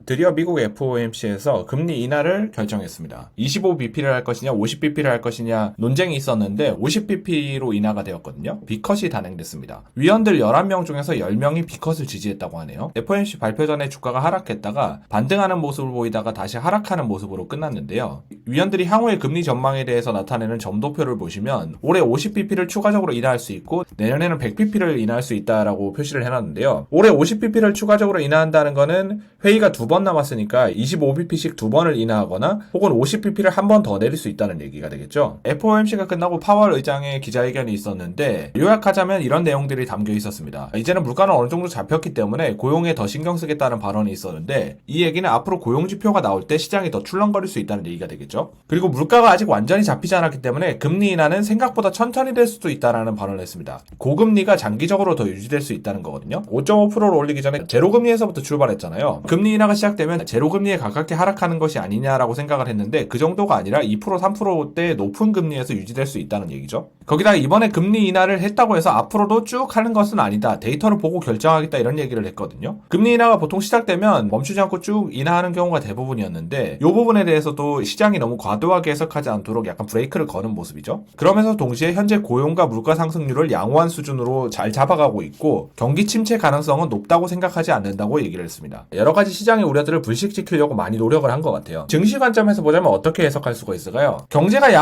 드디어 미국 FOMC에서 금리 인하를 결정했습니다. 25bp를 할 것이냐 50bp를 할 것이냐 논쟁이 있었는데 50bp로 인하가 되었거든요. B컷이 단행됐습니다. 위원들 11명 중에서 10명이 B컷을 지지했다고 하네요. FOMC 발표 전에 주가가 하락했다가 반등하는 모습을 보이다가 다시 하락하는 모습으로 끝났는데요. 위원들이 향후의 금리 전망에 대해서 나타내는 점도표를 보시면 올해 50bp를 추가적으로 인하할 수 있고 내년에는 100bp를 인하할 수 있다라고 표시를 해놨는데요. 올해 50bp를 추가적으로 인하한다는 거는 회의가 2번 남았으니까 25bp씩 2번을 인하하거나 혹은 50bp를 한 번 더 내릴 수 있다는 얘기가 되겠죠. FOMC가 끝나고 파월 의장의 기자회견이 있었는데 요약하자면 이런 내용들이 담겨 있었습니다. 이제는 물가는 어느 정도 잡혔기 때문에 고용에 더 신경 쓰겠다는 발언이 있었는데 이 얘기는 앞으로 고용 지표가 나올 때 시장이 더 출렁거릴 수 있다는 얘기가 되겠죠. 그리고 물가가 아직 완전히 잡히지 않았기 때문에 금리 인하는 생각보다 천천히 될 수도 있다라는 발언을 했습니다. 고금리가 장기적으로 더 유지될 수 있다는 거거든요. 5.5%를 올리기 전에 제로금리에서부터 출발했잖아요. 금리 인하가 시작되면 제로금리에 가깝게 하락하는 것이 아니냐라고 생각을 했는데 그 정도가 아니라 2% 3%대 높은 금리에서 유지될 수 있다는 얘기죠. 거기다가 이번에 금리 인하를 했다고 해서 앞으로도 쭉 하는 것은 아니다. 데이터를 보고 결정하겠다 이런 얘기를 했거든요. 금리 인하가 보통 시작되면 멈추지 않고 쭉 인하하는 경우가 대부분이었는데 이 부분에 대해서도 시장이 너무 과도하게 해석하지 않도록 약간 브레이크를 거는 모습이죠. 그러면서 동시에 현재 고용과 물가 상승률을 양호한 수준으로 잘 잡아가고 있고 경기 침체 가능성은 높다고 생각하지 않는다고 얘기를 했습니다. 여러 가지 시장의 우려들을 불식시키려고 많이 노력을 한 것 같아요. 증시 관점에서 보자면 어떻게 해석할 수가 있을까요? 경제가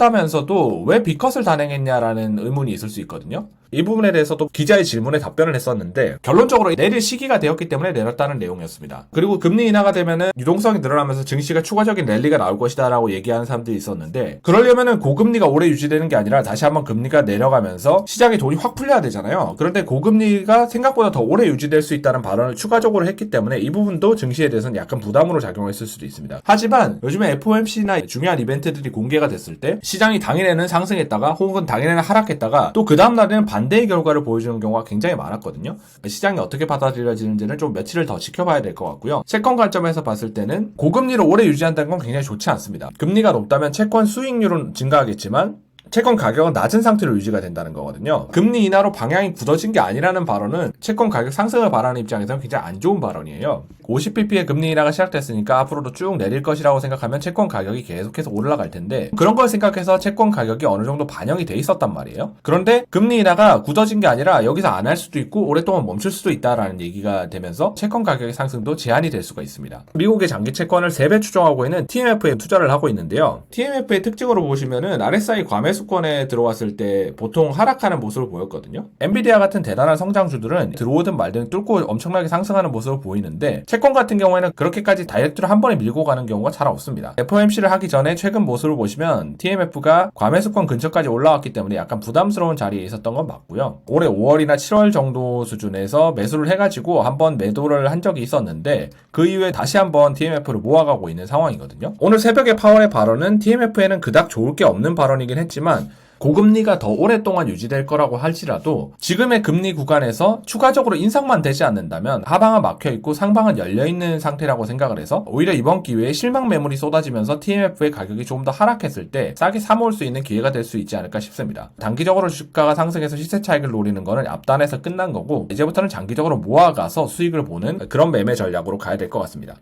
양호하다면서도 왜 B컷을 단행했냐라는 의문이 있을 수 있거든요. 이 부분에 대해서도 기자의 질문에 답변을 했었는데 결론적으로 내릴 시기가 되었기 때문에 내렸다는 내용이었습니다. 그리고 금리 인하가 되면은 유동성이 늘어나면서 증시가 추가적인 랠리가 나올 것이다 라고 얘기하는 사람들이 있었는데 그러려면은 고금리가 오래 유지되는 게 아니라 다시 한번 금리가 내려가면서 시장의 돈이 확 풀려야 되잖아요. 그런데 고금리가 생각보다 더 오래 유지될 수 있다는 발언을 추가적으로 했기 때문에 이 부분도 증시에 대해서는 약간 부담으로 작용했을 수도 있습니다. 하지만 요즘에 FOMC나 중요한 이벤트들이 공개가 됐을 때 시장이 당일에는 상승했다가 혹은 당일에는 하락했다가 또 그 다음날에는 반대의 결과를 보여주는 경우가 굉장히 많았거든요. 시장이 어떻게 받아들여지는지는 좀 며칠을 더 지켜봐야 될 것 같고요. 채권 관점에서 봤을 때는 고금리를 오래 유지한다는 건 굉장히 좋지 않습니다. 금리가 높다면 채권 수익률은 증가하겠지만 채권 가격은 낮은 상태로 유지가 된다는 거거든요. 금리 인하로 방향이 굳어진 게 아니라는 발언은 채권 가격 상승을 바라는 입장에서는 굉장히 안 좋은 발언이에요. 50bp의 금리 인하가 시작됐으니까 앞으로도 쭉 내릴 것이라고 생각하면 채권 가격이 계속해서 올라갈 텐데 그런 걸 생각해서 채권 가격이 어느 정도 반영이 돼 있었단 말이에요. 그런데 금리 인하가 굳어진 게 아니라 여기서 안 할 수도 있고 오랫동안 멈출 수도 있다라는 얘기가 되면서 채권 가격의 상승도 제한이 될 수가 있습니다. 미국의 장기 채권을 3배 추종하고 있는 TMF에 투자를 하고 있는데요. TMF의 특징으로 보시면은 RSI 과매수권에 들어왔을 때 보통 하락하는 모습을 보였거든요. 엔비디아 같은 대단한 성장주들은 들어오든 말든 뚫고 엄청나게 상승하는 모습을 보이는데 채권 같은 경우에는 그렇게까지 다이렉트로 한 번에 밀고 가는 경우가 잘 없습니다. FOMC를 하기 전에 최근 모습을 보시면 TMF가 과매수권 근처까지 올라왔기 때문에 약간 부담스러운 자리에 있었던 건 맞고요. 올해 5월이나 7월 정도 수준에서 매수를 해가지고 한번 매도를 한 적이 있었는데 그 이후에 다시 한번 TMF를 모아가고 있는 상황이거든요. 오늘 새벽에 파월의 발언은 TMF에는 그닥 좋을 게 없는 발언이긴 했지만 고금리가 더 오랫동안 유지될 거라고 할지라도 지금의 금리 구간에서 추가적으로 인상만 되지 않는다면 하방은 막혀있고 상방은 열려있는 상태라고 생각을 해서 오히려 이번 기회에 실망 매물이 쏟아지면서 TMF의 가격이 조금 더 하락했을 때 싸게 사모을 수 있는 기회가 될 수 있지 않을까 싶습니다. 단기적으로 주가가 상승해서 시세 차익을 노리는 거는 앞단에서 끝난 거고 이제부터는 장기적으로 모아가서 수익을 보는 그런 매매 전략으로 가야 될 것 같습니다.